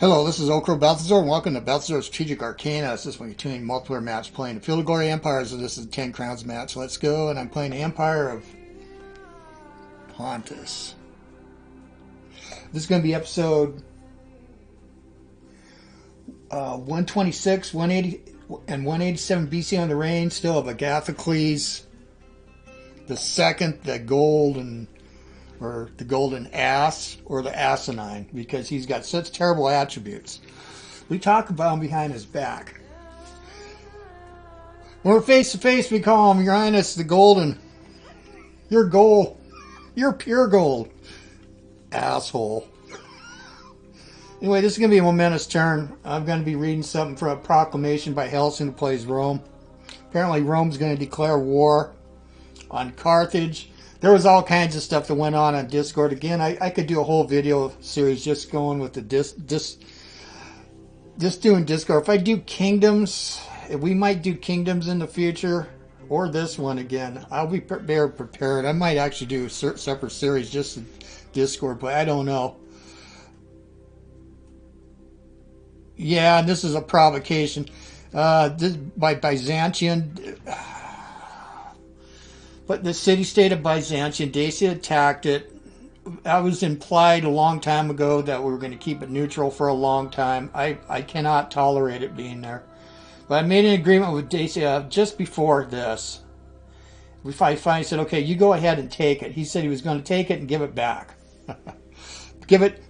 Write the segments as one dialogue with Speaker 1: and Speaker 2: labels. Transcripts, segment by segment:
Speaker 1: Hello, this is OldCrowBalthazor, and welcome to Balthazor's Strategic Arcana. This is when you're tuning multiplayer match playing the Field of Glory Empire, so this is a 10 Crowns match. Let's go, and I'm playing the Empire of Pontus. This is going to be episode 126, 180, and 187 BC on the reign, still of Agacholes II the Golden, or the Golden Ass, or the Asinine, because he's got such terrible attributes. We talk about him behind his back. When we're face to face, we call him Your Highness the Golden. You're gold. You're pure gold. Asshole. Anyway, this is going to be a momentous turn. I'm going to be reading something from a proclamation by Helios, who plays Rome. Apparently Rome's going to declare war on Carthage. There was all kinds of stuff that went on Discord. Again, I could do a whole video series just going with the just doing Discord. If I do kingdoms, we might do kingdoms in the future, or this one again. I'll be better prepared. I might actually do a separate series just in Discord, but I don't know. Yeah, this is a provocation. This by Byzantian. But the City State of Byzantion, Dacia attacked it. I was implied a long time ago that we were going to keep it neutral for a long time. I cannot tolerate it being there. But I made an agreement with Dacia just before this. We finally said, okay, you go ahead and take it. He said he was going to take it and give it back.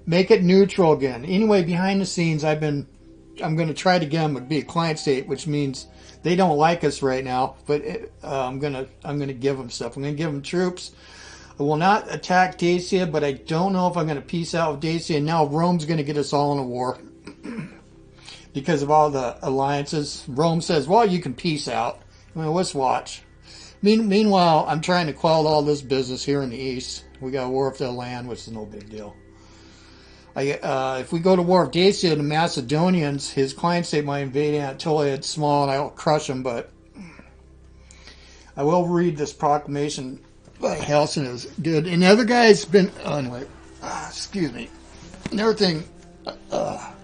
Speaker 1: Make it neutral again. Anyway, behind the scenes, I'm going to try to get them to be a client state, which means they don't like us right now, but I'm gonna give them stuff. I'm gonna give them troops. I will not attack Dacia, but I don't know if I'm gonna peace out with Dacia. And now Rome's gonna get us all in a war because of all the alliances. Rome says, "Well, you can peace out." Well, let's watch. Meanwhile, I'm trying to quell all this business here in the east. We got a war of the land, which is no big deal. If we go to war with Dacia, the Macedonians, his client state might invade Anatolia. It's small, and I'll crush them, but I will read this proclamation by Helson. It was good. And the other guy's been... Oh, anyway. Excuse me. Another thing... oh,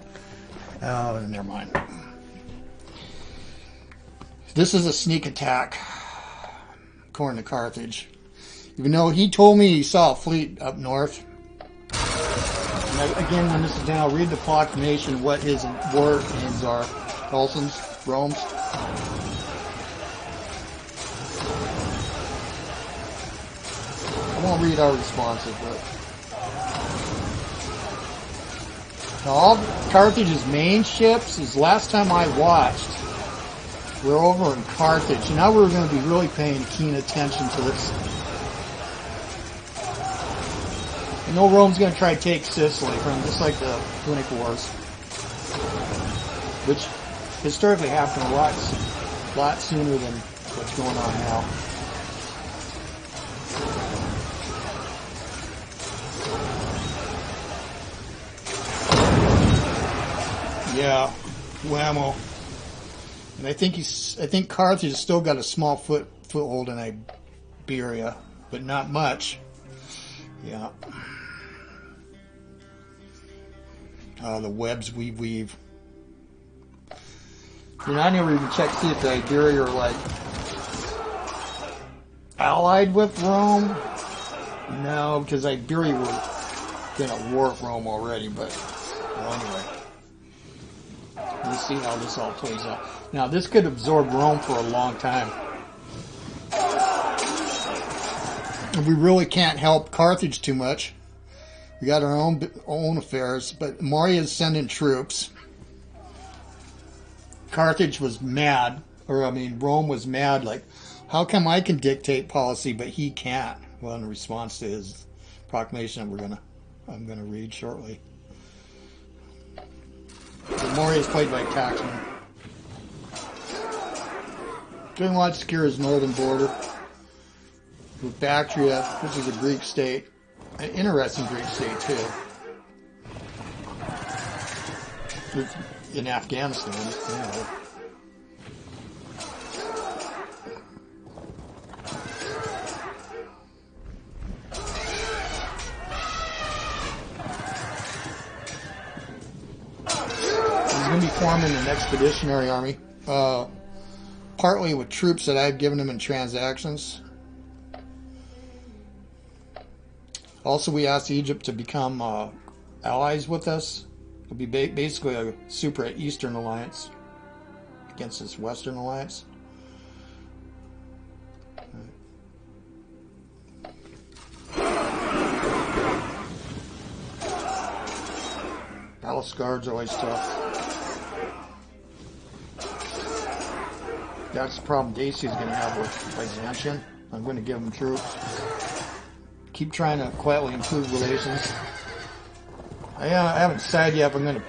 Speaker 1: never mind. This is a sneak attack, according to Carthage. Even though he told me he saw a fleet up north. Again, when this is done, I'll read the proclamation, what his war names are. Helson's, Rome's. I won't read our responses, but... all Carthage's main ships, is last time I watched, we're over in Carthage. And now we're going to be really paying keen attention to this. I know Rome's going to try to take Sicily from just like the Punic Wars, which historically happened a lot sooner than what's going on now. Yeah, whammo. And I think Carthage has still got a small foothold in Iberia, but not much. Yeah. The webs we weave. And I never even checked to see if the Iberia are like allied with Rome. No, because Iberia were in a war with Rome already. But well, anyway, let's see how this all plays out. Now this could absorb Rome for a long time. We really can't help Carthage too much. We got our own affairs, but Maria's sending troops. Carthage was mad, Rome was mad. Like, how come I can dictate policy, but he can't? Well, in response to his proclamation, I'm gonna read shortly. So Moria is played by Taxman. Doing a lot to secure his northern border with Bactria, which is a Greek state. An interesting Greek state, too. In Afghanistan, you know. forming an expeditionary army, partly with troops that I've given them in transactions. Also, we asked Egypt to become allies with us. It'll be basically a super Eastern alliance against this Western alliance. Palace guards are always tough. That's the problem Dacia is going to have with Byzantion. I'm going to give them troops. Keep trying to quietly improve relations. I haven't decided yet if I'm going to,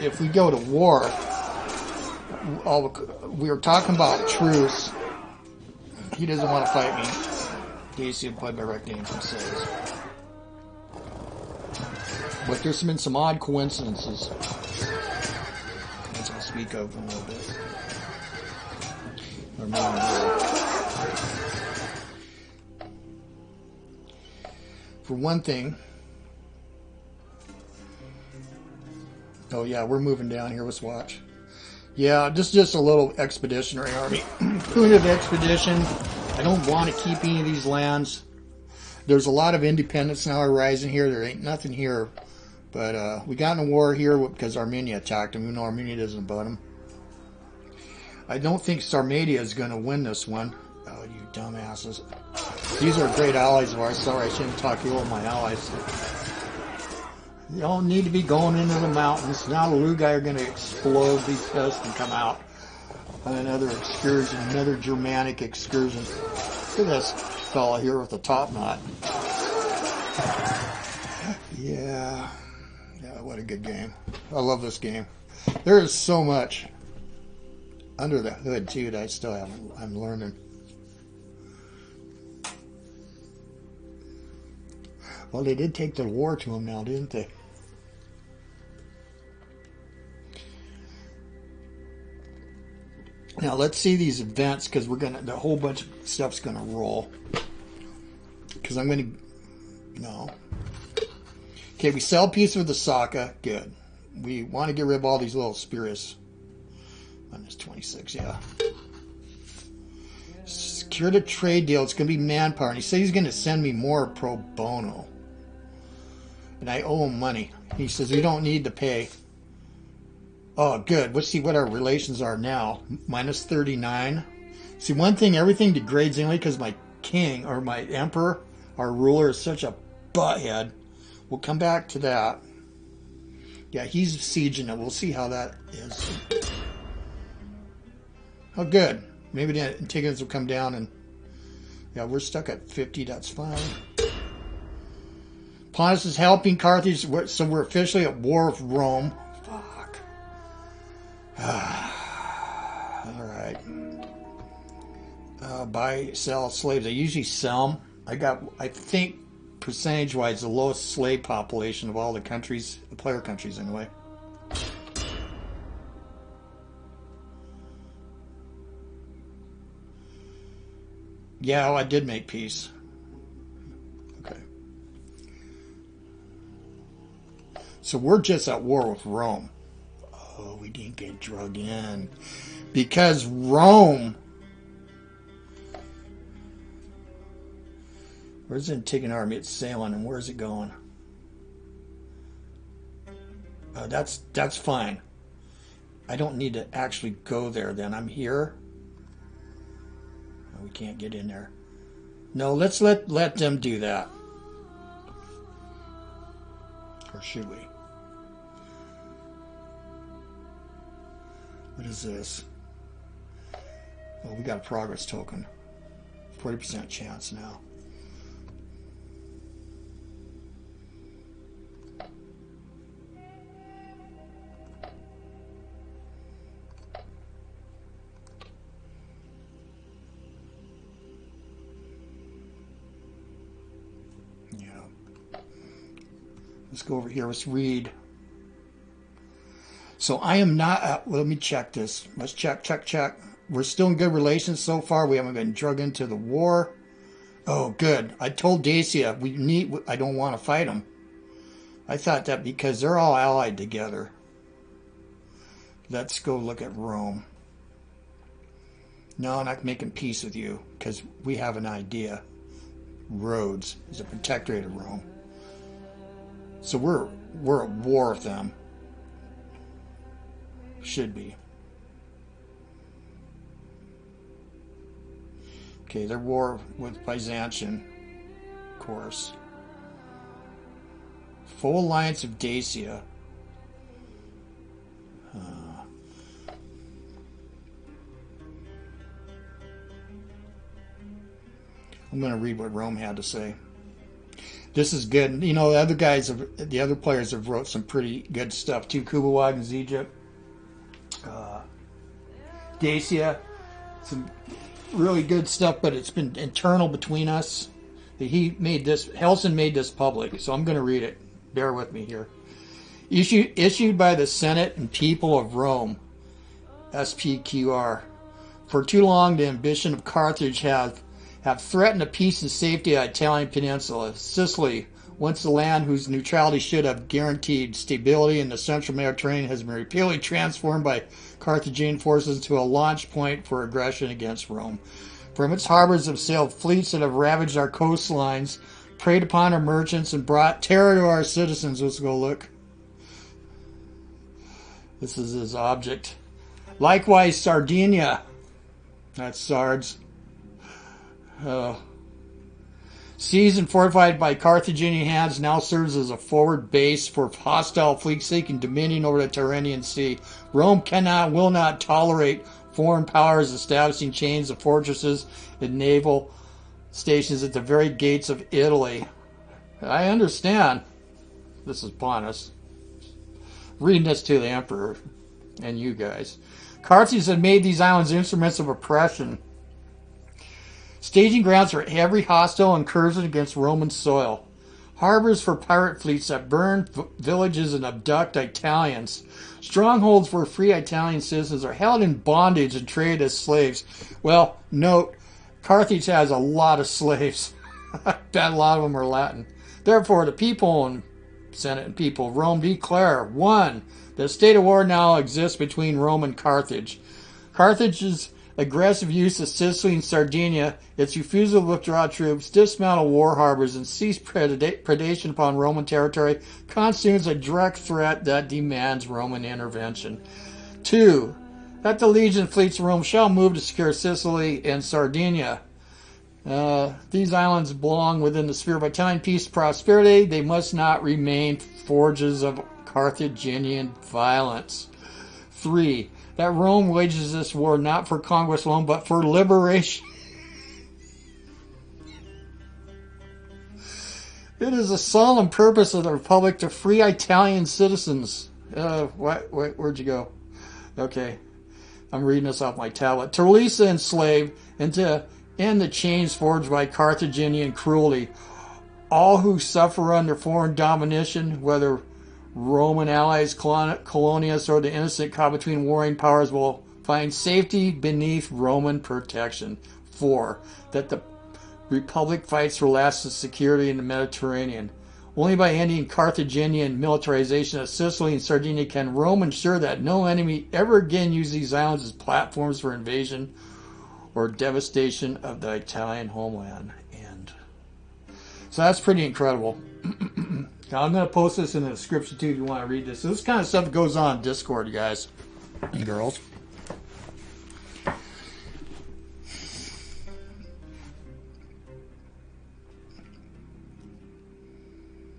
Speaker 1: if we go to war. We were talking about truce. He doesn't want to fight me. Dacia by direct name, he says. But there's been some odd coincidences. Which I'll speak of in a little bit. Or maybe for one thing. Oh yeah, we're moving down here. Let's watch. Yeah, just a little expeditionary army. Punitive expedition. I don't want to keep any of these lands. There's a lot of independence now arising here. There ain't nothing here. But we got in a war here because Armenia attacked them, even though Armenia doesn't abut them. I don't think Sarmatia is going to win this one. Oh, you dumbasses. These are great allies of ours. Sorry, I shouldn't talk ill of my allies. You don't need to be going into the mountains. Now the Lugai are going to explode, be pissed, and come out on another excursion, another Germanic excursion. Look at this fella here with the top knot. Yeah, what a good game. I love this game. There is so much under the hood, too, that I still haven't, I'm learning. Well, they did take the war to them now, didn't they? Now, let's see these events, because we're going to, the whole bunch of stuff's going to roll. Because I'm going to, no. Okay, we sell peace with the Saka. Good. We want to get rid of all these little spurious. Minus 26, yeah. Secure the trade deal. It's going to be manpower. And he said he's going to send me more pro bono. And I owe him money. He says we don't need to pay. Oh, good. Let's see what our relations are now. Minus 39. See, one thing, everything degrades anyway because my king, or my emperor, our ruler, is such a butthead. We'll come back to that. Yeah, he's sieging it. We'll see how that is. Oh, good. Maybe the Antigonans will come down and... Yeah, we're stuck at 50. That's fine. Pontus is helping Carthage, so we're officially at war with Rome. Fuck. Alright. Buy, sell slaves. I usually sell them. I think, percentage-wise, the lowest slave population of all the countries, the player countries anyway. Yeah, I did make peace. Okay. So we're just at war with Rome. Oh, we didn't get drug in. Because Rome... Where's the Antigonid army? It's sailing, and where's it going? That's fine. I don't need to actually go there then. I'm here. We can't get in there. No, let's let them do that. Or should we? What is this? Oh, we got a progress token. 40% chance now. Let's go over here. Let's read. So I am not... let me check this. Let's check. We're still in good relations so far. We haven't been drug into the war. Oh, good. I told Dacia I don't want to fight them. I thought that because they're all allied together. Let's go look at Rome. No, I'm not making peace with you because we have an idea. Rhodes is a protectorate of Rome. So we're at war with them. Should be. Okay, they're war with Byzantion, of course. Full alliance of Dacia. I'm going to read what Rome had to say. This is good. You know, the other players have wrote some pretty good stuff too. Kublai Egypt, Dacia, some really good stuff, but it's been internal between us. Helson made this public, so I'm going to read it. Bear with me here. Issued by the Senate and people of Rome, SPQR. For too long, the ambition of Carthage have threatened the peace and safety of the Italian peninsula. Sicily, once the land whose neutrality should have guaranteed stability in the central Mediterranean, has been repeatedly transformed by Carthaginian forces into a launch point for aggression against Rome. From its harbors have sailed fleets that have ravaged our coastlines, preyed upon our merchants, and brought terror to our citizens. Let's go look. This is his object. Likewise, Sardinia. That's Sards. Seized and fortified by Carthaginian hands, now serves as a forward base for hostile fleets seeking dominion over the Tyrrhenian Sea. Rome will not tolerate foreign powers establishing chains of fortresses and naval stations at the very gates of Italy. I understand. This is Pontus. Reading this to the emperor and you guys. Carthage had made these islands instruments of oppression, staging grounds for every hostile incursion against Roman soil, harbors for pirate fleets that burn villages and abduct Italians, strongholds where free Italian citizens are held in bondage and traded as slaves. Well, note, Carthage has a lot of slaves. I bet a lot of them are Latin. Therefore, the people and Senate and people of Rome declare, 1. The state of war now exists between Rome and Carthage. Carthage's aggressive use of Sicily and Sardinia, its refusal to withdraw troops, dismantle war harbors, and cease predation upon Roman territory constitutes a direct threat that demands Roman intervention. 2. That the legion fleets of Rome shall move to secure Sicily and Sardinia. These islands belong within the sphere of Italian peace and prosperity. They must not remain forges of Carthaginian violence. 3. That Rome wages this war not for conquest alone, but for liberation. It is a solemn purpose of the Republic to free Italian citizens. Where'd you go? Okay, I'm reading this off my tablet. To release the enslaved and to end the chains forged by Carthaginian cruelty. All who suffer under foreign domination, whether Roman allies, colonialists, or the innocent caught between warring powers, will find safety beneath Roman protection. 4. That the Republic fights for lasting security in the Mediterranean. Only by ending Carthaginian militarization of Sicily and Sardinia can Rome ensure that no enemy ever again use these islands as platforms for invasion or devastation of the Italian homeland. And so that's pretty incredible. Now, I'm going to post this in the description too if you want to read this. So this kind of stuff goes on in Discord, guys and girls.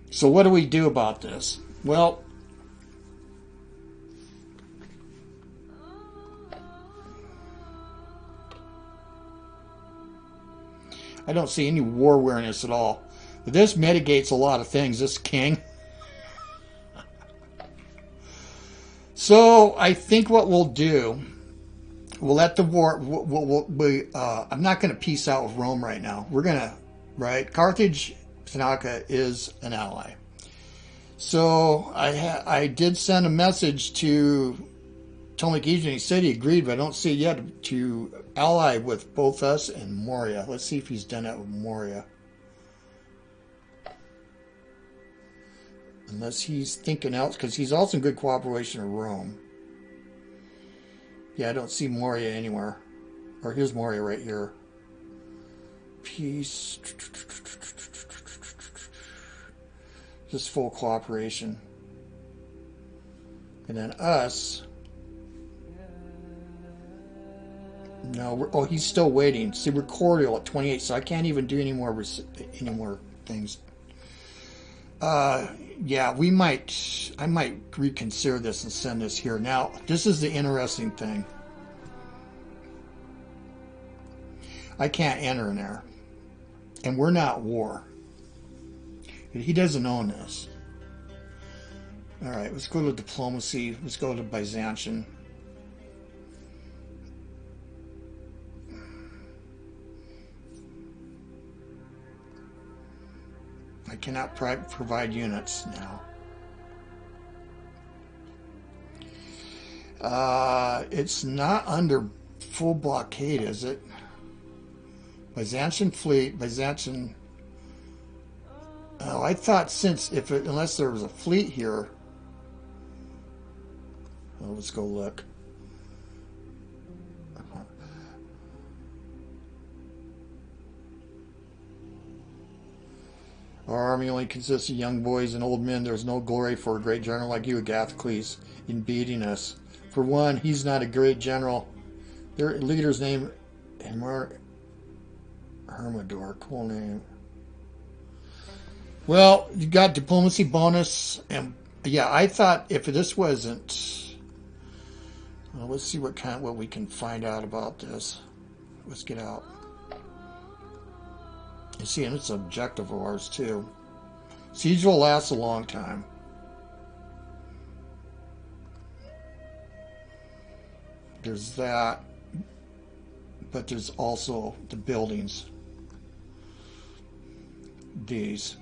Speaker 1: So what do we do about this? Well, I don't see any war awareness at all. This mitigates a lot of things, this king. So I think what we'll do, we'll let the war, I'm not going to peace out with Rome right now. We're going to, right? Carthage, Tanaka is an ally. So I did send a message to Pontic Asia. He said he agreed, but I don't see it yet, to ally with both us and Moria. Let's see if he's done that with Moria. Unless he's thinking else, because he's also in good cooperation with Rome. Yeah, I don't see Moria anywhere. Or here's Moria right here. Peace. Just full cooperation. And then us. No, oh, he's still waiting. See, we're cordial at 28, so I can't even do any more things. Yeah, I might reconsider this and send this here. Now, this is the interesting thing. I can't enter in there. And we're not war. He doesn't own this. All right, let's go to diplomacy. Let's go to Byzantium. I cannot provide units now. It's not under full blockade, is it? Byzantine fleet, Byzantine. Oh, I thought unless there was a fleet here. Well, let's go look. Our army only consists of young boys and old men. There is no glory for a great general like you, Agacholes, in beating us. For one, he's not a great general. Their leader's name, Hermodor, cool name. Well, you got diplomacy bonus, and yeah, I thought if this wasn't. Well, let's see what we can find out about this. Let's get out. You see, and it's an objective of ours too. Siege will last a long time. There's that, but there's also the buildings. These.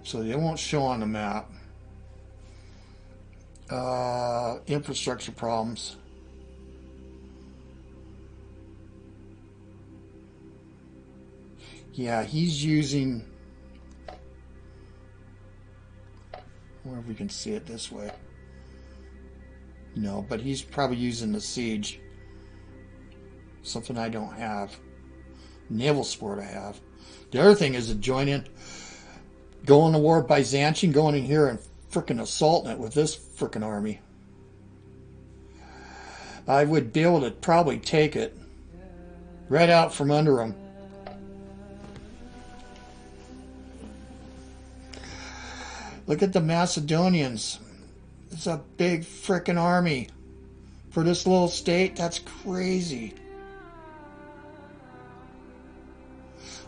Speaker 1: So they won't show on the map. Infrastructure problems. Yeah, he's using. I wonder if we can see it this way. No, but he's probably using the siege. Something I don't have. Naval sport I have. The other thing is to join in, go in the war with Byzantium, going in here and frickin' assaulting it with this frickin' army. I would be able to probably take it right out from under them. Look at the Macedonians. It's a big frickin' army. For this little state, that's crazy.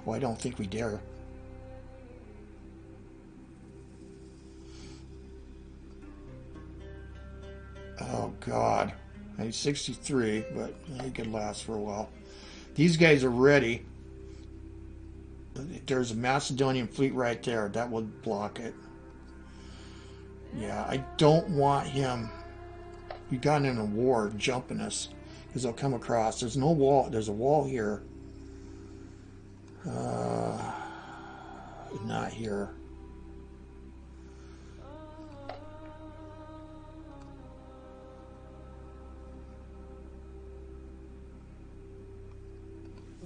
Speaker 1: Oh, I don't think we dare. Oh, God. He's 63, but he could last for a while. These guys are ready. There's a Macedonian fleet right there. That would block it. Yeah, I don't want him. We got in a war jumping us because they'll come across. There's no wall. There's a wall here. Not here.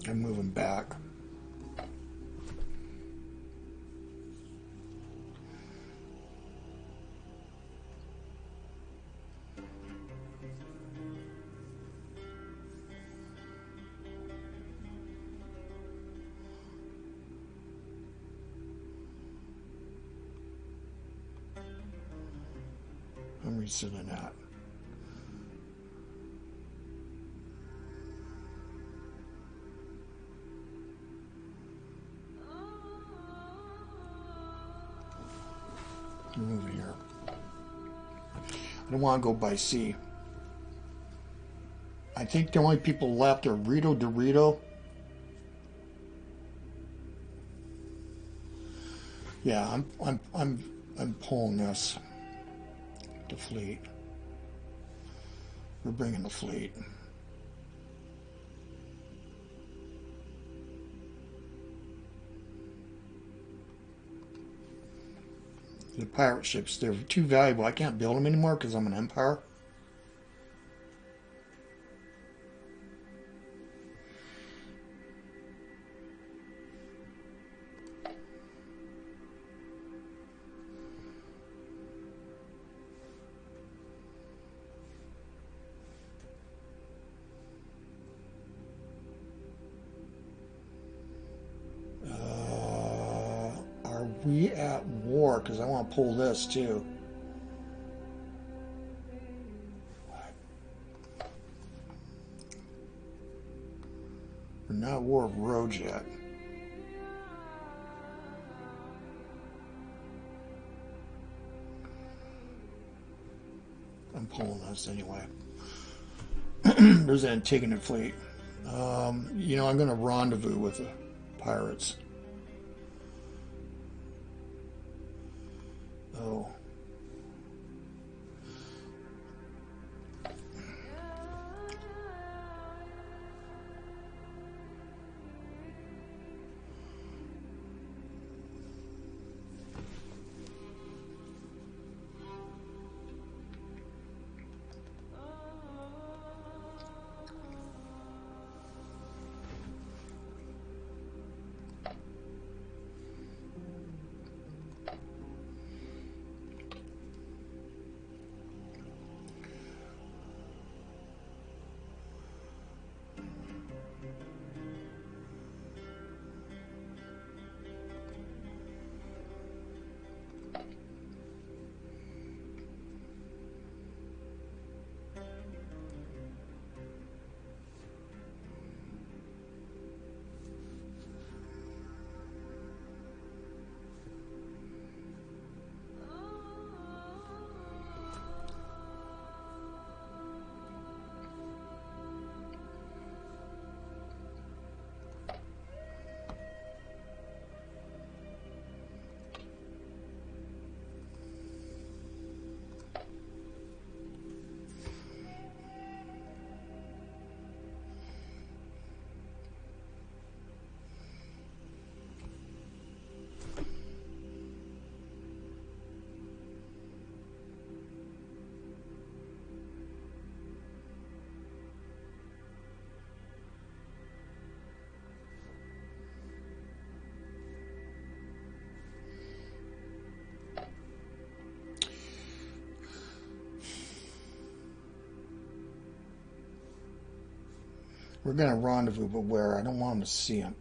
Speaker 1: I'm moving back. I'm resetting that. Move here. I don't want to go by sea. I think the only people left are Rito Dorito. Yeah, I'm pulling this. The fleet. We're bringing the fleet. The pirate ships, they're too valuable. I can't build them anymore because I'm an empire. we at war? Because I want to pull this too. We're not at war of roads yet. I'm pulling this anyway. There's the Antigonian Fleet. You know, I'm going to rendezvous with the pirates. Oh. We're going to rendezvous, but where? I don't want them to see him.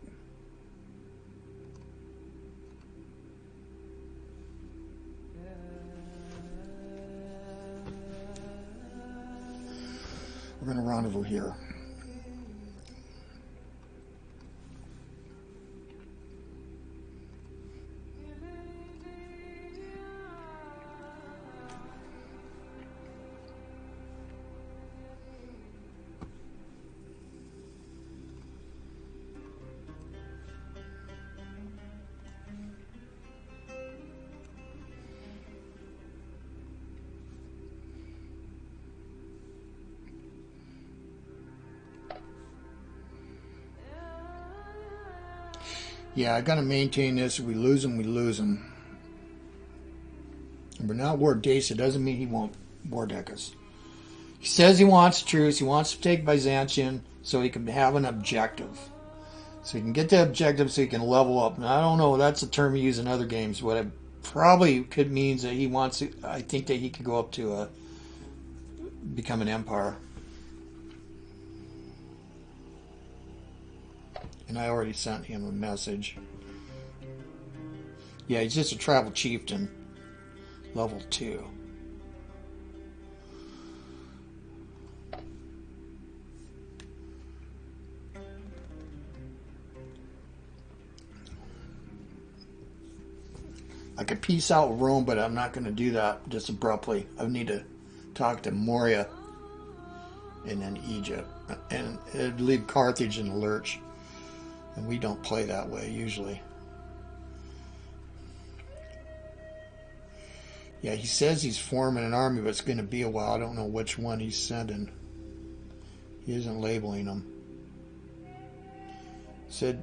Speaker 1: We're going to rendezvous here. Yeah, I got to maintain this. If we lose him, we lose him. And we're not war Dacia. Doesn't mean he won't war deck us. He says he wants truce. He wants to take Byzantion so he can have an objective. So he can get the objective so he can level up. Now, I don't know. That's a term we use in other games. What it probably could mean is that he wants to, I think that he could go up to become an empire. And I already sent him a message. Yeah, he's just a tribal chieftain. Level 2. I could peace out Rome, but I'm not going to do that just abruptly. I need to talk to Moria and then Egypt. And it'd leave Carthage in the lurch. And we don't play that way usually. Yeah, he says he's forming an army, but it's going to be a while. I don't know which one he's sending. He isn't labeling them.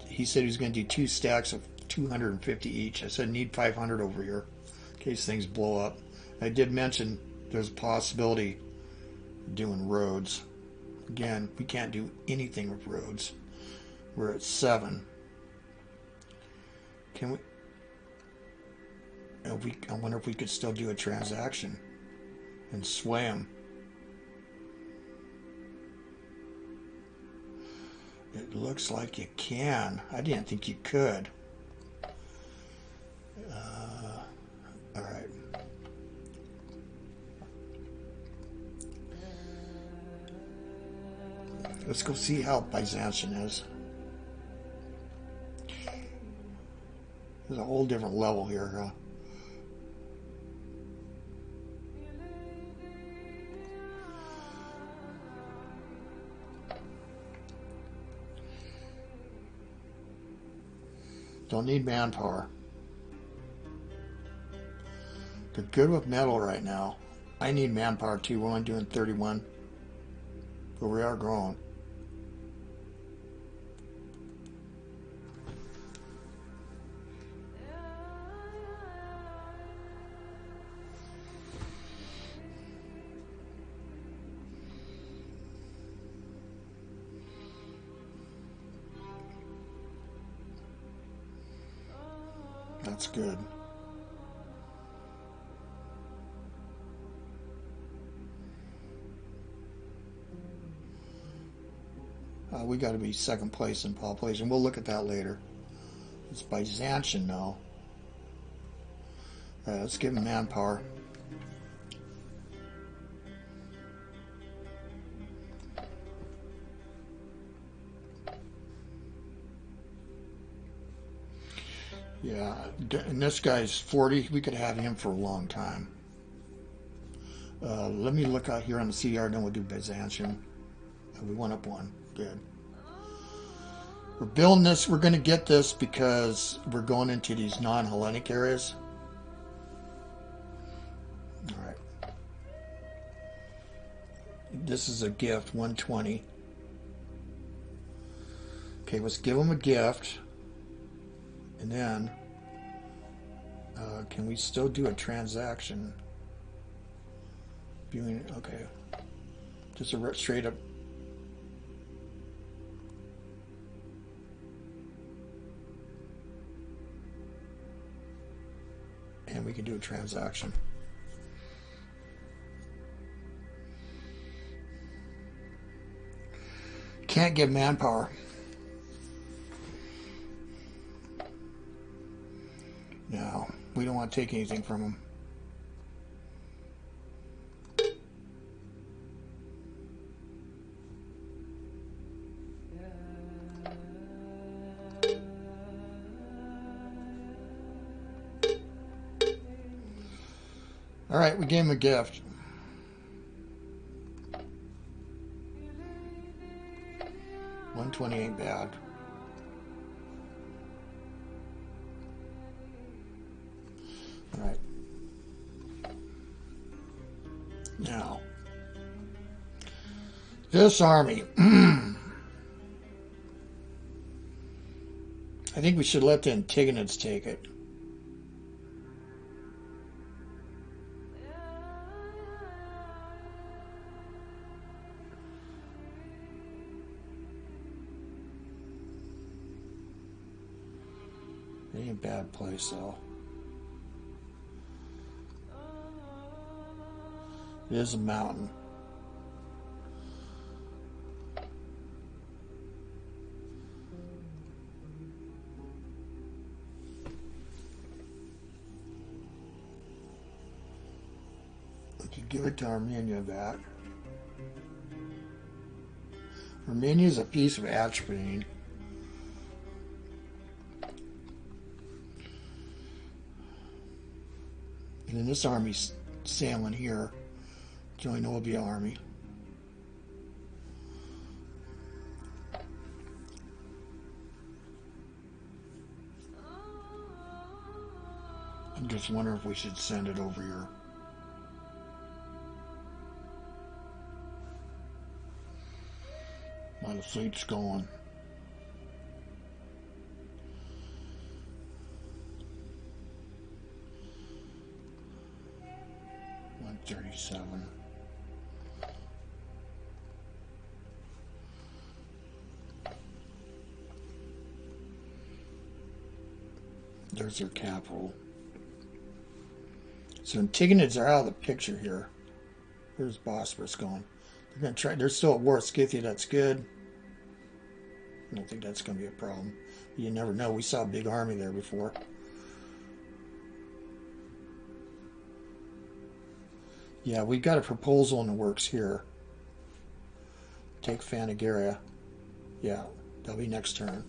Speaker 1: He said he was going to do 2 stacks of 250 each. I said need 500 over here in case things blow up. I did mention there's a possibility of doing roads. Again, we can't do anything with roads. We're at 7. Can we? I wonder if we could still do a transaction and sway them. It looks like you can. I didn't think you could. Let's go see how Byzantium is. There's a whole different level here, huh? Don't need manpower. They're good with metal right now. I need manpower too. We're only doing 31. But we are growing. That's good. We got to be second place in population. We'll look at that later. It's Byzantium now. Let's give them manpower. Yeah, and this guy's 40. We could have him for a long time. Let me look out here on the CR, then we'll do Byzantium. We went up one. Good. We're building this. We're going to get this because we're going into these non-Hellenic areas. All right. This is a gift, 120. Okay, let's give them a gift. And then, can we still do a transaction? Viewing, okay. Just a straight up. And we can do a transaction. Can't give manpower. No, we don't want to take anything from them. All right, we gave him a gift. $120 ain't bad. All right. Now, this army. I think we should let the Antigonids take it. It ain't a bad place, though. It is a mountain. We could give it to Armenia that. Armenia is a piece of atropine. And then this army's sailing here. Join Olbia Army. I'm just wondering if we should send it over here. While the fleet's going. $137. There's their capital. So Antigonids are out of the picture here. There's Bosporus going. They're going to try. They're still at war with Scythia. That's good. I don't think that's going to be a problem. You never know. We saw a big army there before. Yeah, we've got a proposal in the works here. Take Phanagoria. Yeah, that'll be next turn.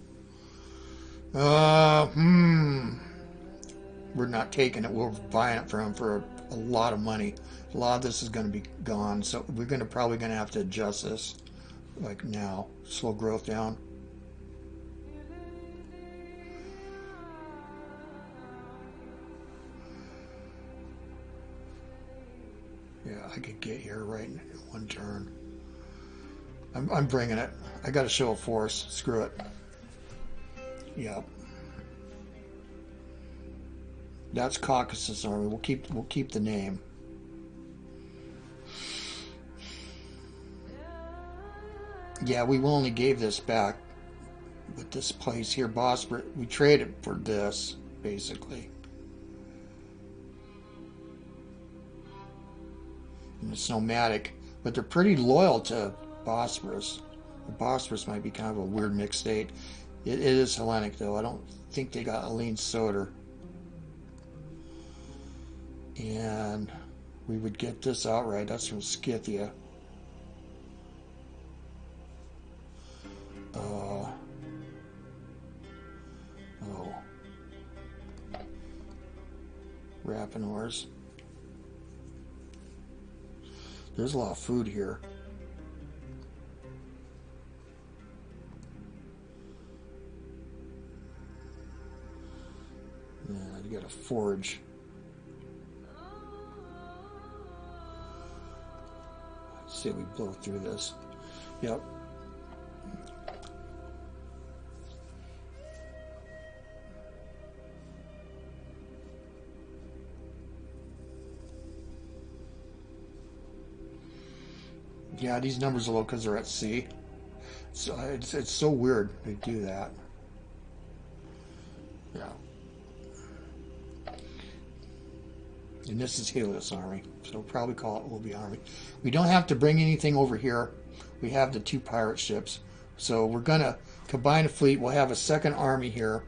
Speaker 1: We're not taking it. We're buying it from him for a lot of money. A lot of this is going to be gone, so we're probably going to have to adjust this, like now. Slow growth down. Yeah, I could get here right in one turn. I'm bringing it. I got to show a force. Screw it. Yep. That's Caucasus Army. We'll keep the name. Yeah, we only gave this back, but this place here, Bosporan, we traded for this basically. And it's nomadic, but they're pretty loyal to Bosporus. Bosporus might be kind of a weird mixed state. It is Hellenic though. I don't think they got Helene Soter. And we would get this outright. That's from Scythia. Rapinors. There's a lot of food here. Yeah, you gotta forage. Let's see if we blow through this. Yep. Yeah, these numbers are low because they're at sea. So it's so weird they do that. Yeah. And this is Helios Army, so we'll probably call it Olbia Army. We don't have to bring anything over here. We have the 2 pirate ships. So we're going to combine a fleet. We'll have a second army here.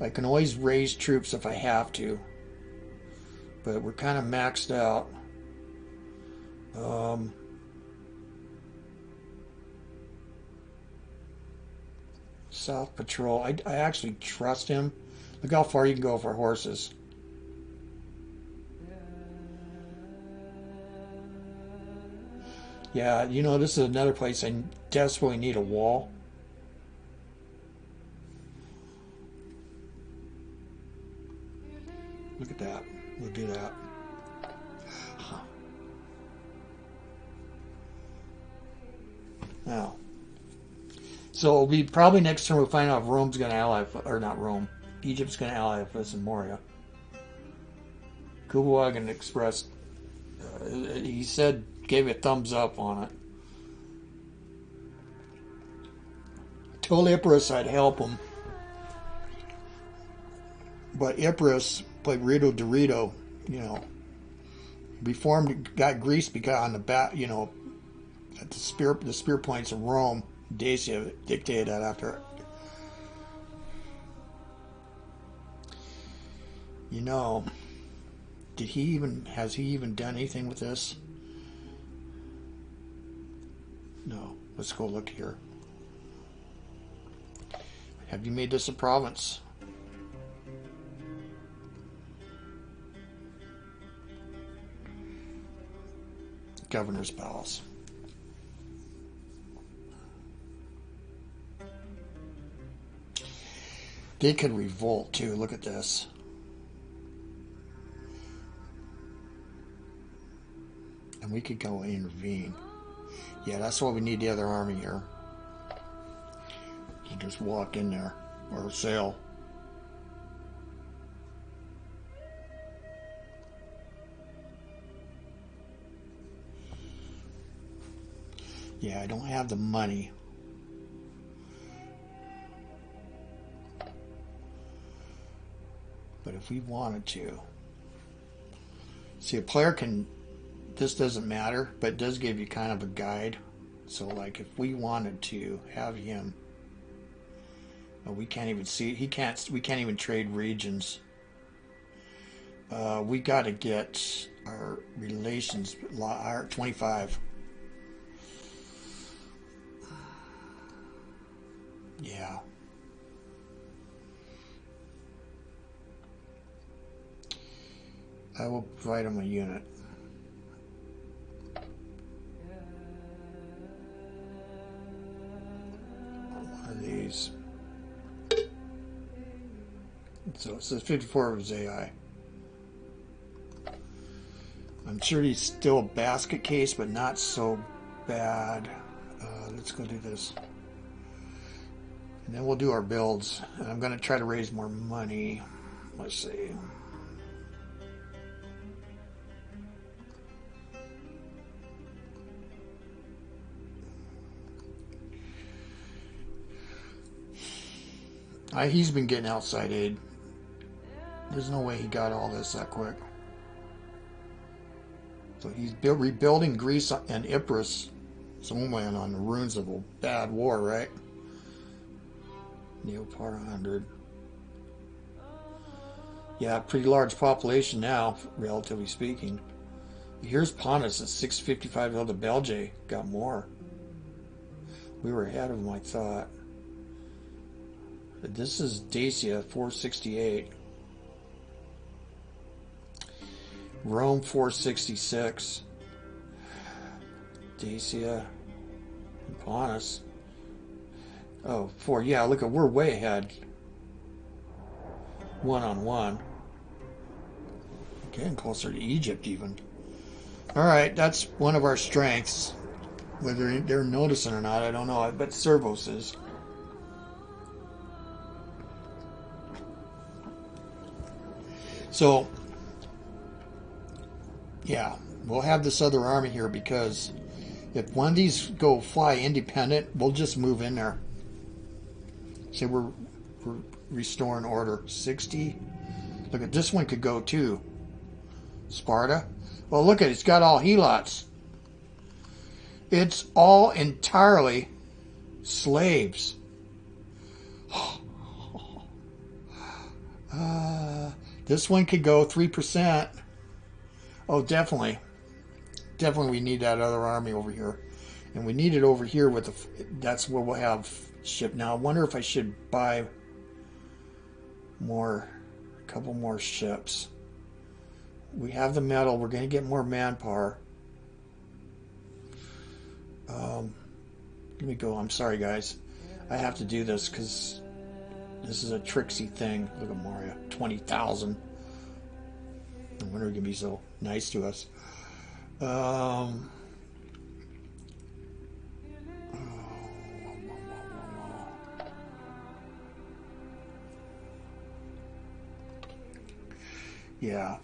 Speaker 1: I can always raise troops if I have to. But we're kind of maxed out. South Patrol. I actually trust him. Look how far you can go for horses. Yeah, you know, this is another place I desperately need a wall. Look at that. We'll do that. Now. So it'll be probably next turn we'll find out if Rome's going to ally, or not Rome. Egypt's going to ally with us in Moria. Kublai expressed, he said, gave a thumbs up on it. Told Ypres I'd help him. But Ypres played Rito Dorito, you know. Got Greece because on the back, you know, at the spear points of Rome. Dacia dictated that after. You know, has he even done anything with this? No. Let's go look here. Have you made this a province? Governor's Palace. They could revolt too. Look at this. And we could go intervene. Yeah, that's why we need the other army here. You just walk in there or sail. Yeah, I don't have the money. But if we wanted to, see, a player can, this doesn't matter, but it does give you kind of a guide. So like if we wanted to have him, we can't even see, we can't even trade regions. We got to get our relations, our 25. Yeah. I will provide them a unit. One of these. So it says 54 of his AI. I'm sure he's still a basket case, but not so bad. Let's go do this. And then we'll do our builds. And I'm going to try to raise more money. Let's see. He's been getting outside aid. There's no way he got all this that quick. So he's rebuilding Greece and Ypres. Someone on the ruins of a bad war, right? Neopar 100. Yeah, pretty large population now, relatively speaking. Here's Pontus at 655. Oh, the Belgae got more. We were ahead of them, I thought. This is Dacia, 468. Rome, 466. Dacia. Pontus. Oh, 4. Yeah, look, we're way ahead. 1-on-1. Getting closer to Egypt, even. Alright, that's one of our strengths. Whether they're noticing or not, I don't know. I bet Servos is. So, yeah, we'll have this other army here because if one of these go fly independent, we'll just move in there. Say we're restoring order. 60. Look at this one could go too. Sparta. Well, look at it. It's got all helots. It's all entirely slaves. This one could go 3%. Oh, definitely. Definitely we need that other army over here. And we need it over here with the... That's where we'll have ship. Now, I wonder if I should buy more... A couple more ships. We have the metal. We're going to get more manpower. Let me go. I'm sorry, guys. I have to do this because this is a tricksy thing. Look at Mario. 20,000. No wonder he can be so nice to us. Yeah.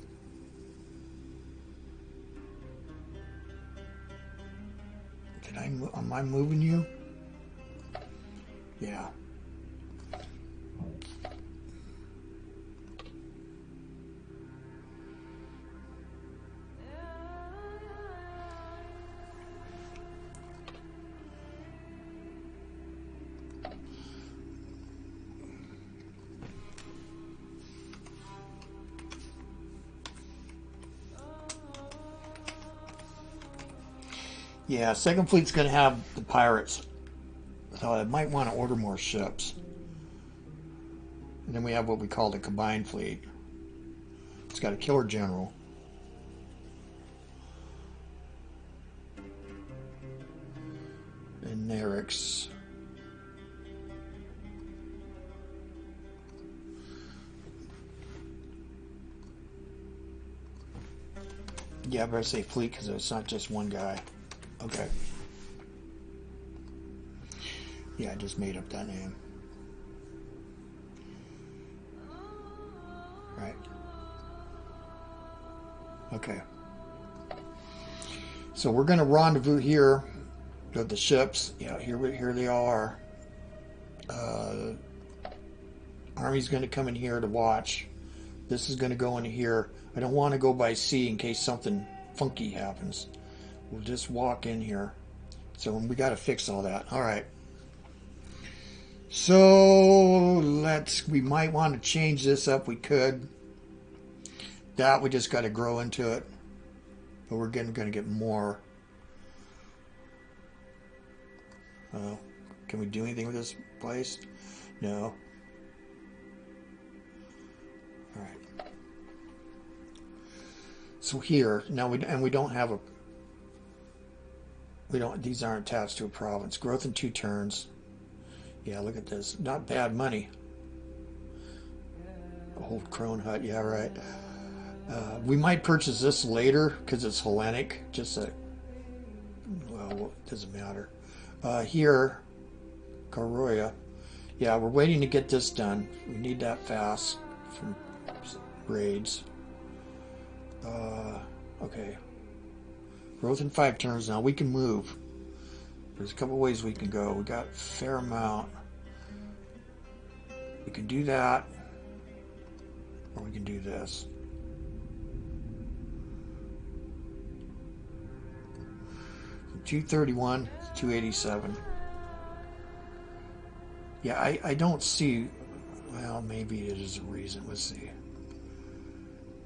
Speaker 1: Am I moving you? Yeah. Yeah, Second Fleet's going to have the pirates. So I might want to order more ships. And then we have what we call the Combined Fleet. It's got a killer general. And Nerix. Yeah, I better say fleet because it's not just one guy. Okay. Yeah, I just made up that name. Right. Okay. So we're going to rendezvous here with the ships. Yeah, here they all are. Army's going to come in here to watch. This is going to go into here. I don't want to go by sea in case something funky happens. We'll just walk in here. So we got to fix all that. All right. So we might want to change this up. We could. That we just got to grow into it. But we're going to get more. Can we do anything with this place? No. All right. So here, now we don't have a, these aren't attached to a province. Growth in 2 turns. Yeah, look at this. Not bad money. Old crone hut, yeah, right. We might purchase this later because it's Hellenic. Just a, well, it doesn't matter. Here, Karoya. Yeah, we're waiting to get this done. We need that fast from raids. Okay. Growth in 5 turns now. We can move. There's a couple ways we can go. We got a fair amount. We can do that. Or we can do this. From 231 to 287. Yeah, I don't see, well, maybe it is a reason. Let's see.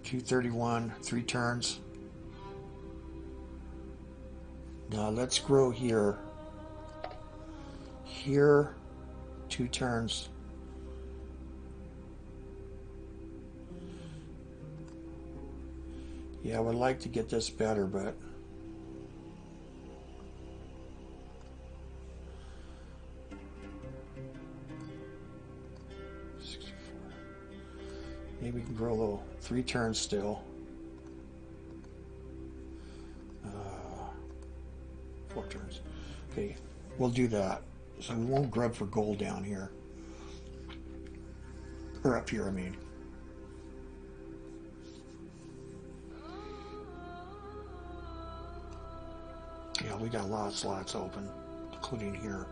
Speaker 1: 231, 3 turns. Now let's grow here. Here, 2 turns. Yeah, I would like to get this better, but maybe we can grow a little. 3 turns still. 4 turns. Okay, we'll do that. So we won't grub for gold down here. Or up here, I mean. Yeah, we got a lot of slots open, including here.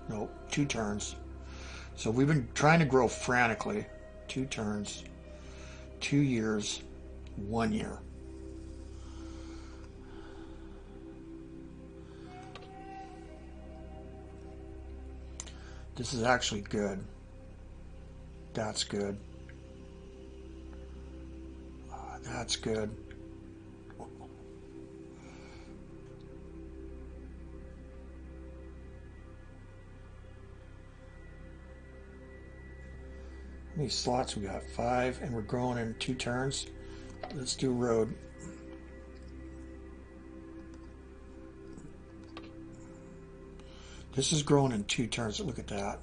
Speaker 1: Nope, 2 turns. So we've been trying to grow frantically. 2 turns, 2 years, 1 year. This is actually good. That's good. That's good. How many slots we got? 5, and we're growing in 2 turns. Let's do road. This is growing in 2 turns. Look at that.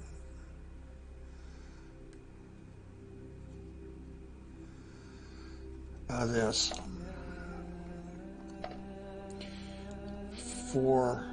Speaker 1: This 4.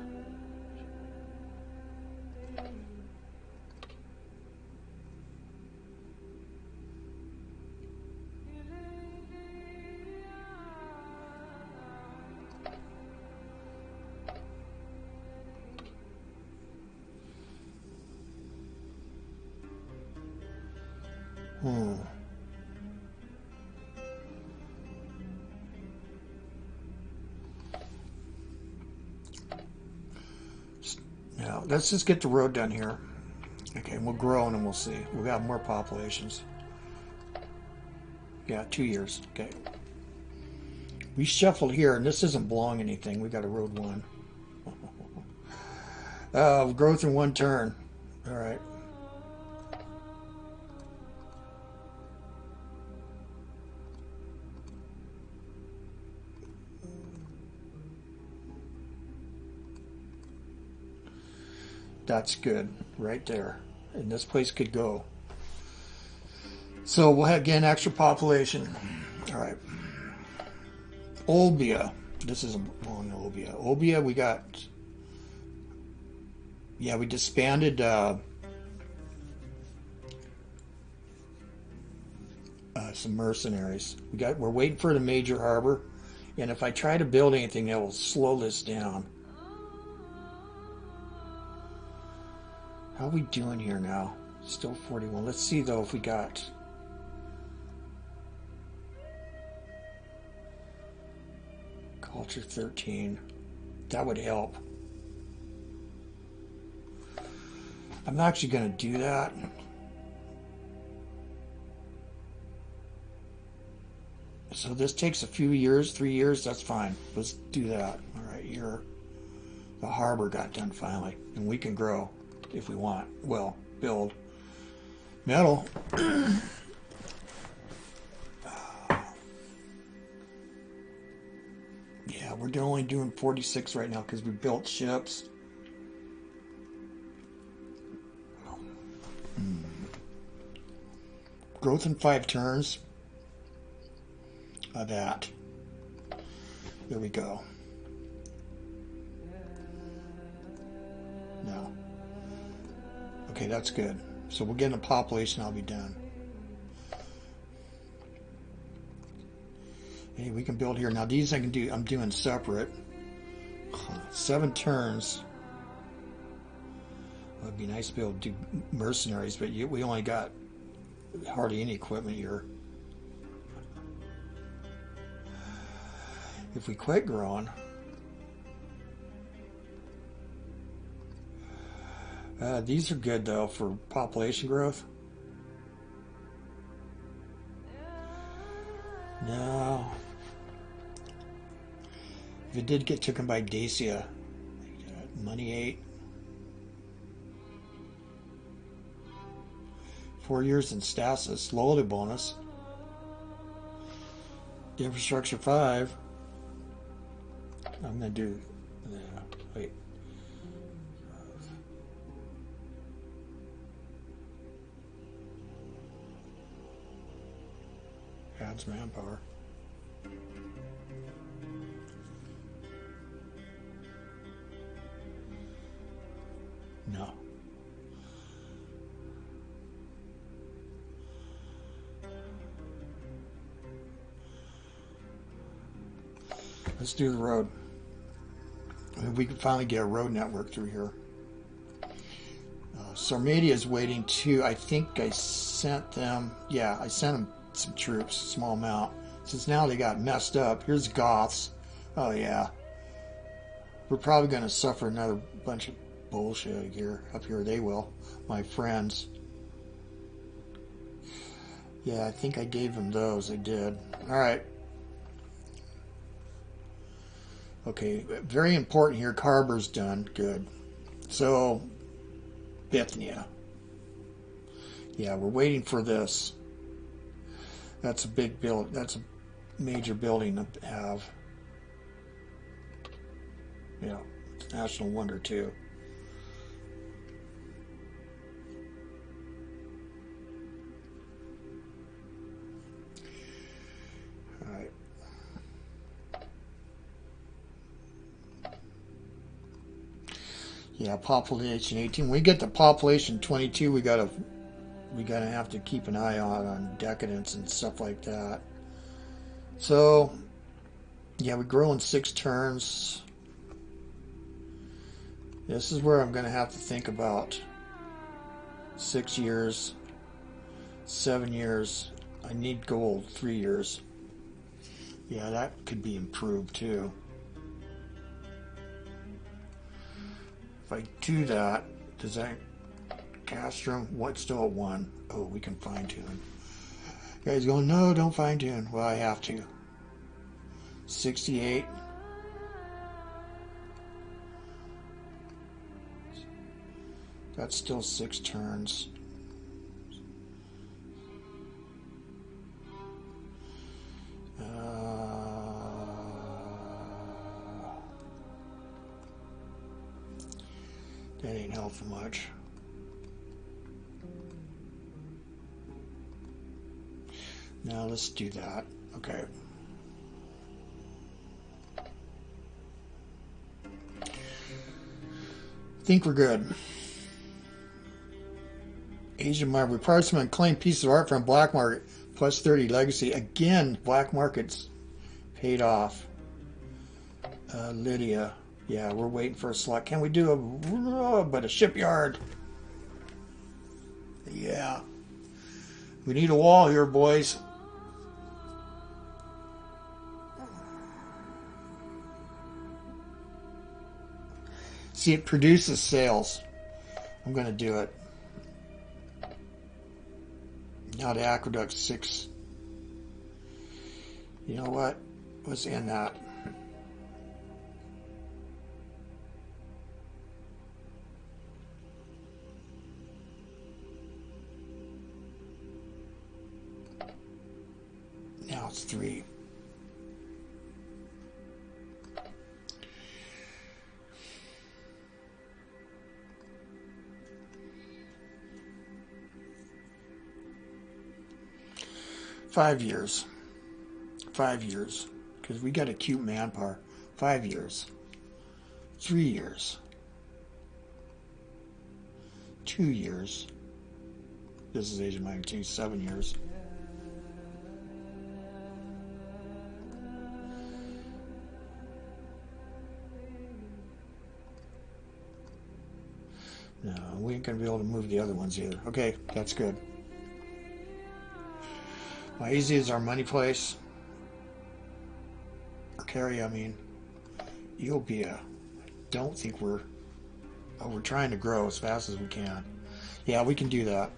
Speaker 1: Now, let's just get the road done here. Okay, and we'll grow and then we'll see. We'll have more populations. Yeah, 2 years. Okay. We shuffled here, and this doesn't belong anything. We got a road 1. Growth in 1 turn. All right. That's good right there. And this place could go. So we'll have, again, extra population. All right. Olbia. This isn't on Olbia. Olbia, we got, yeah, we disbanded some mercenaries. We're waiting for the major harbor. And if I try to build anything, that will slow this down. How are we doing here now? Still 41. Let's see, though, if we got... Culture 13. That would help. I'm actually going to do that. So this takes a few years, 3 years, that's fine. Let's do that. All right, here. The harbor got done finally, and we can grow. If we want. Well, build. Metal. Yeah, we're only doing 46 right now because we built ships. Growth in 5 turns. That. There we go. No. Okay, that's good. So we're getting a population, I'll be done. Hey, we can build here. Now these I can do, I'm doing separate. 7 turns. Well, it'd be nice to be able to do mercenaries, but we only got hardly any equipment here. If we quit growing, these are good though for population growth. No. If it did get taken by Dacia, money 8. 4 years in stasis, loyalty bonus. Infrastructure 5. I'm gonna do. Wait. Adds manpower. No. Let's do the road. We can finally get a road network through here. Sarmatia is waiting too. I think I sent them. Yeah, I sent them some troops, small amount. Since now they got messed up. Here's Goths. Oh yeah. We're probably going to suffer another bunch of bullshit here. Up here they will. My friends. Yeah, I think I gave them those. I did. Alright. Okay, very important here. Carber's done. Good. So, Bithynia. Yeah, we're waiting for this. That's a big build. That's a major building to have. Yeah, it's national wonder too. All right. Yeah, population 18. When we get to population 22, we gotta have to keep an eye on decadence and stuff like that. So, yeah, we grow in 6 turns. This is where I'm gonna have to think about 6 years, 7 years. I need gold 3 years. Yeah, that could be improved too. If I do that, does that Castrum? What's still at 1? Oh, we can fine tune. You guys going, no, don't fine tune. Well, I have to. 68. That's still 6 turns. That ain't helpful much. Now let's do that. Okay. I think we're good. Asia Minor requires some unclaimed pieces of art from black market plus 30 legacy. Again, black market's paid off. Lydia. Yeah, we're waiting for a slot. Can we do a shipyard? Yeah. We need a wall here, boys. See, it produces sales. I'm going to do it. Now the aqueduct 6. You know what? Let's end that. it's 3. Five years, because we got acute manpower. 5 years, 3 years, 2 years. This is Asia Minor 2, 7 years. No, we ain't gonna be able to move the other ones either. Okay, that's good. Easy is our money place. Caria, I mean, Ethiopia. Don't think we're trying to grow as fast as we can. Yeah, we can do that.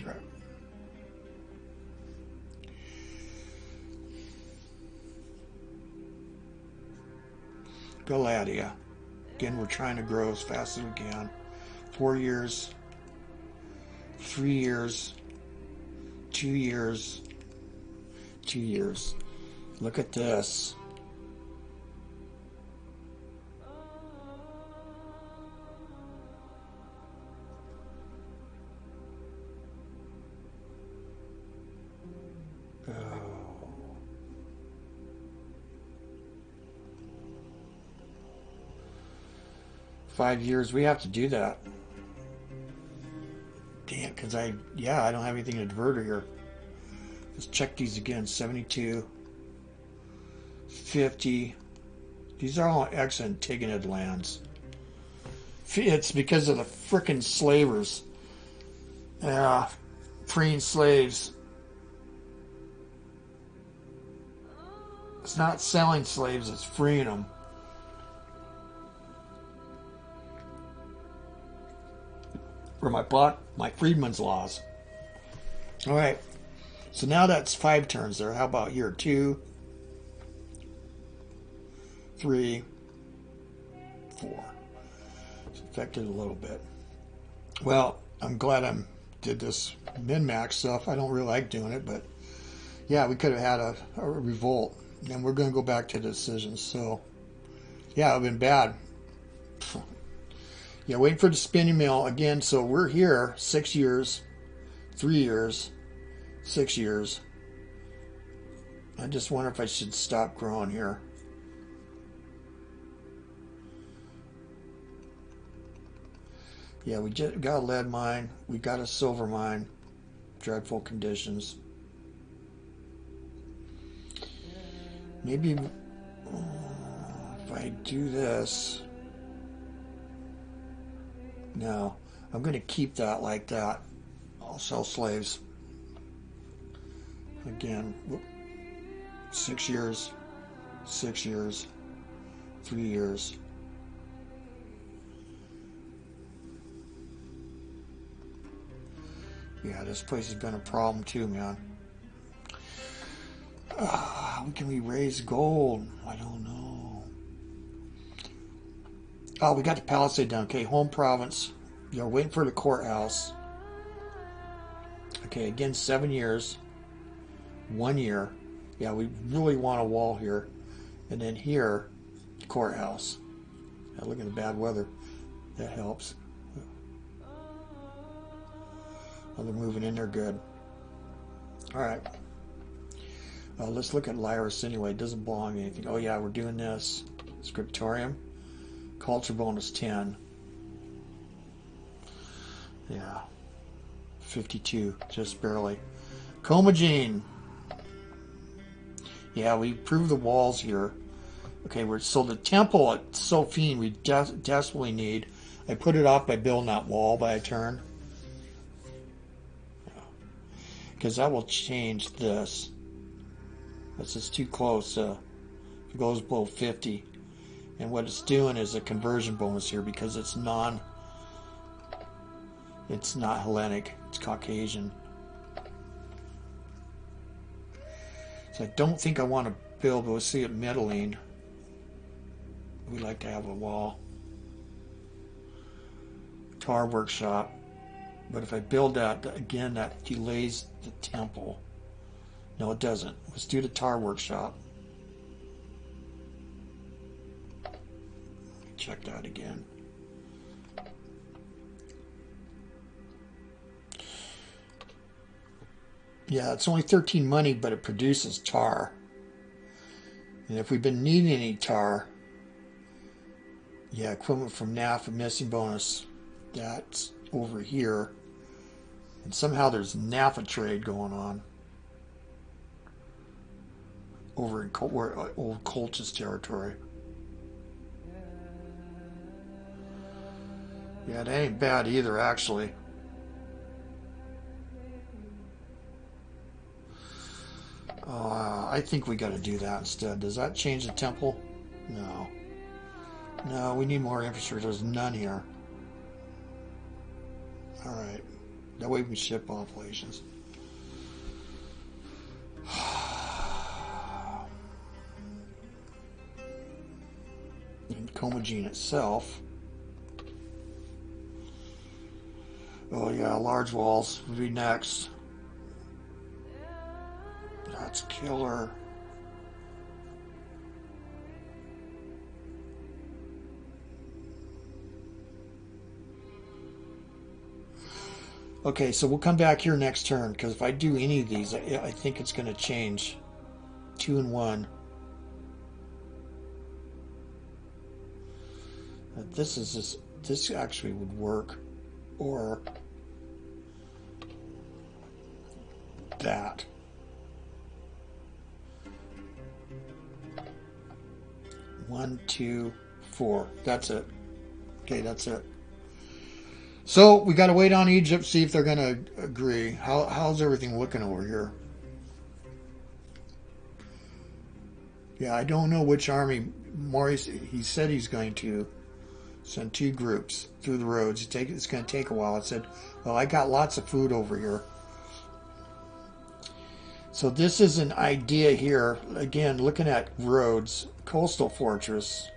Speaker 1: Right. Galatia. Again, we're trying to grow as fast as we can. 4 years, 3 years, 2 years, 2 years. Look at this. Oh. 5 years. We have to do that. Damn, because I don't have anything to divert her here. Let's check these again. 72, 50. These are all ex-Antigonid lands. It's because of the frickin' slavers. Yeah, freeing slaves. It's not selling slaves, it's freeing them. For my Freedman's laws. All right. So now that's 5 turns there. How about here? 2, 3, 4. It's affected a little bit. Well, I'm glad I did this min-max stuff. I don't really like doing it, but yeah, we could have had a revolt. And we're going to go back to decisions. So, yeah, it would have been bad. Yeah, waiting for the spinning mill again. So we're here 6 years, 3 years, 6 years. I just wonder if I should stop growing here. Yeah, we just got a lead mine. We got a silver mine. Dreadful conditions. Maybe if I do this. No, I'm going to keep that like that. I'll sell slaves. Again, 6 years, 6 years, 3 years. Yeah, this place has been a problem too, man. How can we raise gold? I don't know. Oh, we got the palisade done. Okay, home province. You're waiting for the courthouse. Okay, again, 7 years. 1 year. Yeah, we really want a wall here. And then here, courthouse. Now look at the bad weather. That helps. Oh, they're moving in there good. All right. Let's look at Lyris anyway. It doesn't belong to anything. Oh, yeah, we're doing this. Scriptorium. Culture bonus 10. Yeah. 52. Just barely. Comagene. Yeah, we improved the walls here. Okay, so the temple at Sophene we desperately need. I put it off by building that wall by a turn. Because that will change this. This is too close. It goes below 50. And what it's doing is a conversion bonus here because it's not Hellenic, it's Caucasian. So I don't think I want to build, but we'll see at Medellin. We'd like to have a wall. Tar workshop. But if I build that, again, that delays the temple. No, it doesn't. Let's do the tar workshop. Check that again. Yeah, it's only 13 money, but it produces tar. And if we've been needing any tar, yeah, equipment from NAF and missing bonus, that's over here. And somehow there's NAFA trade going on over in old Colchis territory. Yeah, it ain't bad either, actually. I think we got to do that instead. Does that change the temple? No. No, we need more infrastructure. There's none here. All right. That way we can ship populations. And Comagene itself. Oh yeah, large walls would be next. That's killer. Okay, so we'll come back here next turn, because if I do any of these, I think it's going to change. 2 and 1. This actually would work, or that. 1, 2, 4. That's it. Okay, that's it. So we got to wait on Egypt, see if they're going to agree. How's everything looking over here? Yeah, I don't know which army. Maurice, he said he's going to send 2 groups through the roads. It's going to take a while. I said, well, I got lots of food over here. So this is an idea here. Again, looking at roads, coastal fortress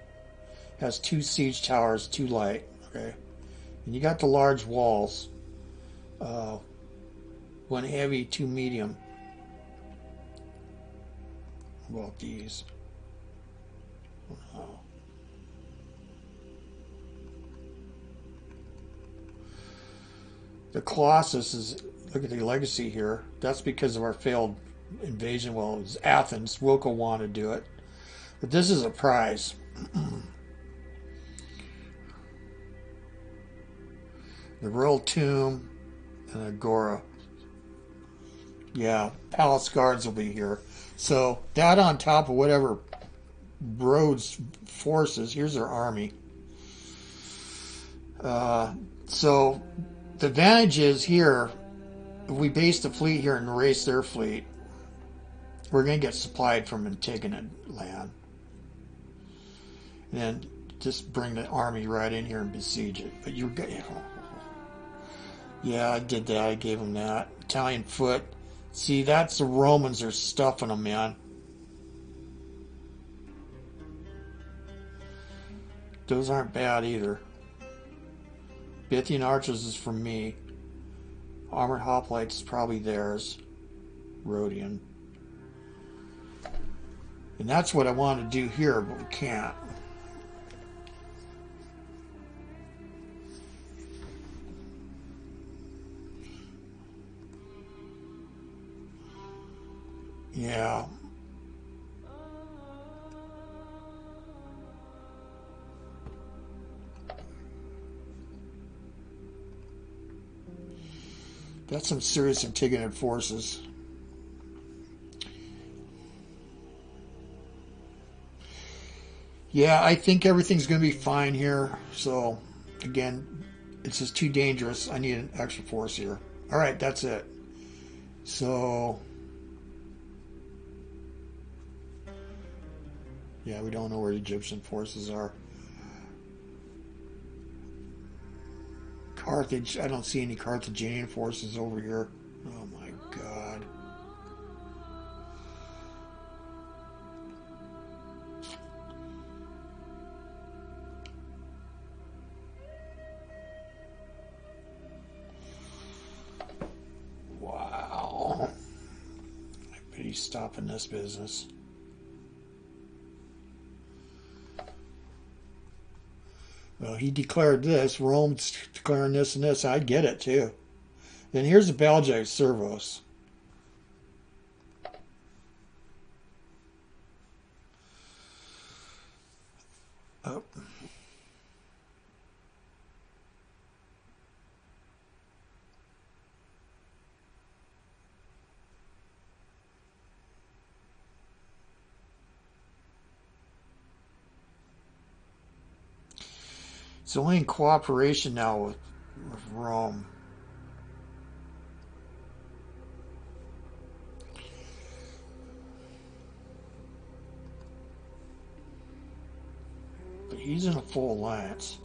Speaker 1: has 2 siege towers, 2 light. Okay. And you got the large walls, 1 heavy, 2 medium. How about these? Oh. The Colossus is, look at the legacy here. That's because of our failed invasion. Well, it was Athens. Wilco wanted to do it. But this is a prize. The Royal Tomb and Agora. Yeah, Palace Guards will be here. So that on top of whatever Rhodes forces. Here's their army. So the advantage is here, if we base the fleet here and erase their fleet, we're going to get supplied from Antigone land. And then just bring the army right in here and besiege it. But you're good. Yeah, I did that. I gave them that. Italian foot. See, that's the Romans are stuffing them, man. Those aren't bad either. Bithynian archers is from me. Armored hoplites is probably theirs. Rhodian. And that's what I want to do here, but we can't. Yeah. That's some serious Antigonid forces. Yeah, I think everything's going to be fine here. So, again, it's just too dangerous. I need an extra force here. All right, that's it. So, yeah, we don't know where the Egyptian forces are. Carthage, I don't see any Carthaginian forces over here. Oh my God. Wow. I bet he's he's stopping this business. Well, he declared this. Rome's declaring this and this. I get it too. Then here's the Belgae servos. Oh. It's only in cooperation now with Rome. But he's in a full alliance.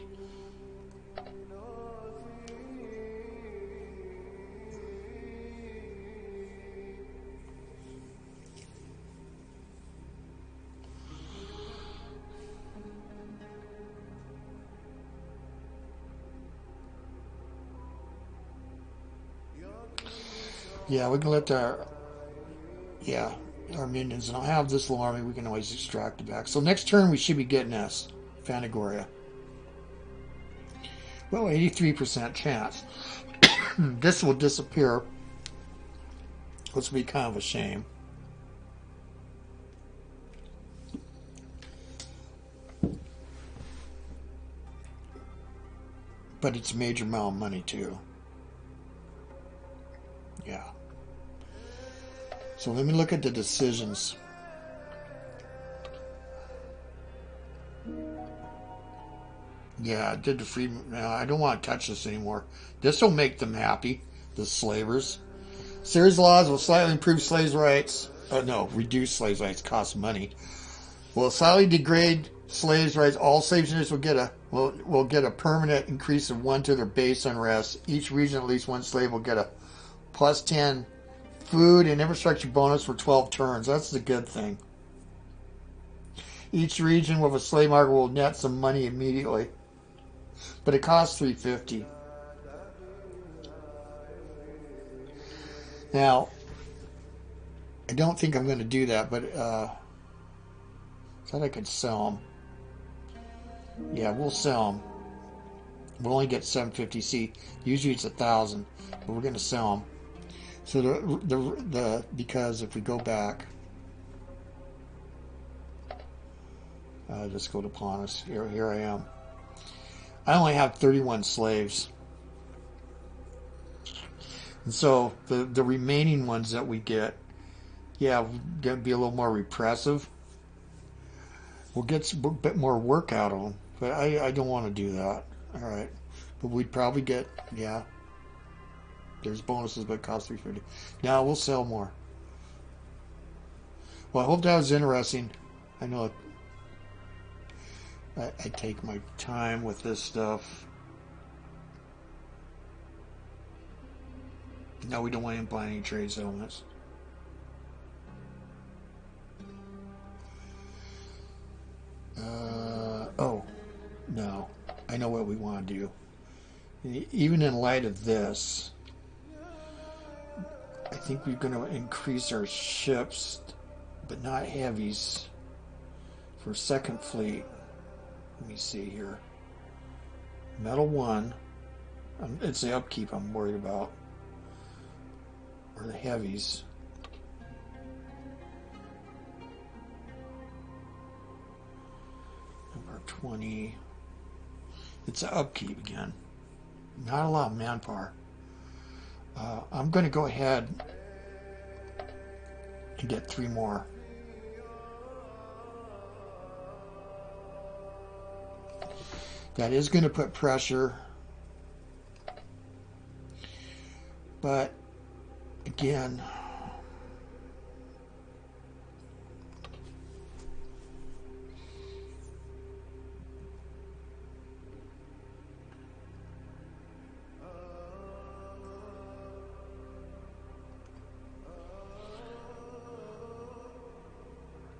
Speaker 1: Yeah, we can let our minions, and I'll have this little army, we can always extract it back. So next turn we should be getting this, Phanagoria. Well, 83% chance. This will disappear, which will be kind of a shame. But it's a major amount of money too. Yeah. So let me look at the decisions. Yeah, I did the Freedman. No, I don't want to touch this anymore. This will make them happy, the slavers. Series laws will slightly improve slaves' rights. No, reduce slaves' rights, cost money. Will slightly degrade slaves' rights. All slaves units will get a permanent increase of 1 to their base unrest. Each region, at least one slave will get a plus 10 food and infrastructure bonus for 12 turns. That's the good thing. Each region with a slave market will net some money immediately. But it costs 350. Now, I don't think I'm going to do that, but I thought I could sell them. Yeah, we'll sell them. We'll only get 750. See, usually it's 1,000, but we're going to sell them. So because if we go back, let's go to Pontus. Here I am. I only have 31 slaves, and so the remaining ones that we get, yeah, we're gonna be a little more repressive. We'll get a bit more work out of them, but I don't want to do that. All right, but we'd probably get, yeah. There's bonuses, but it costs 350. Now we'll sell more. Well, I hope that was interesting. I know I take my time with this stuff. No, we don't want to imply any trade settlements. Oh, no. I know what we want to do. Even in light of this, I think we're going to increase our ships, but not heavies, for second fleet. Let me see here. Metal 1. It's the upkeep I'm worried about. Or the heavies. Number 20. It's the upkeep again. Not a lot of manpower. I'm going to go ahead and get 3 more. That is going to put pressure, but again,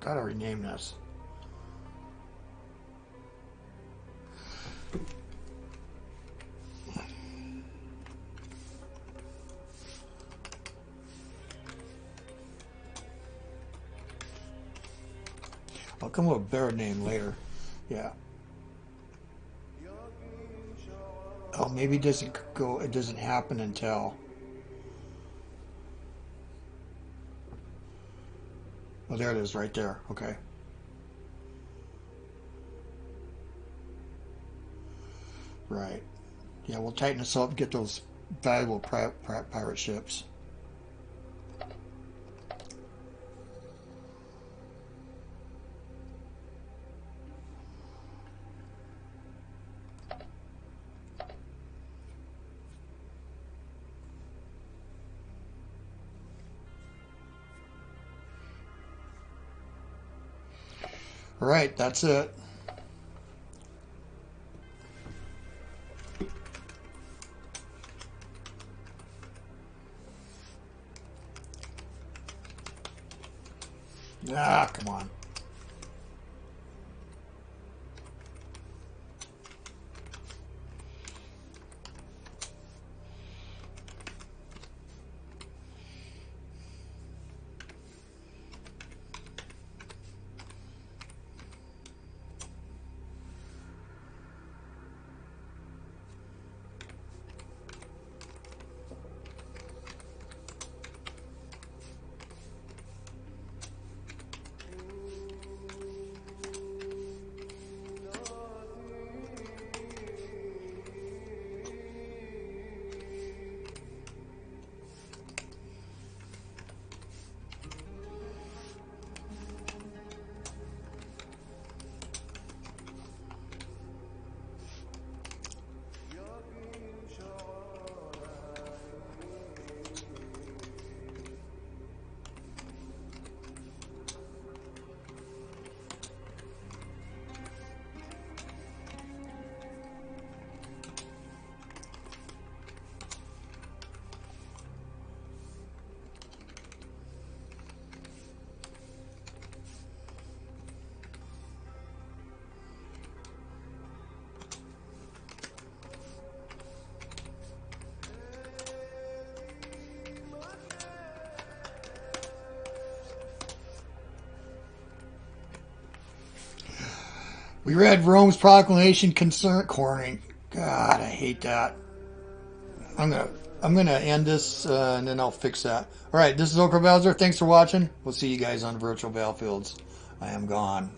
Speaker 1: gotta rename this. come up with a better name later. Yeah. Oh, maybe it doesn't go. It doesn't happen until. Oh, there it is, right there. Okay. Right. Yeah, we'll tighten this up and get those valuable pirate ships. All right, that's it. Ah, come on. We read Rome's proclamation concern corning. God, I hate that. I'm gonna end this and then I'll fix that. All right, this is OldCrowBalthazor. Thanks for watching. We'll see you guys on virtual battlefields. I am gone.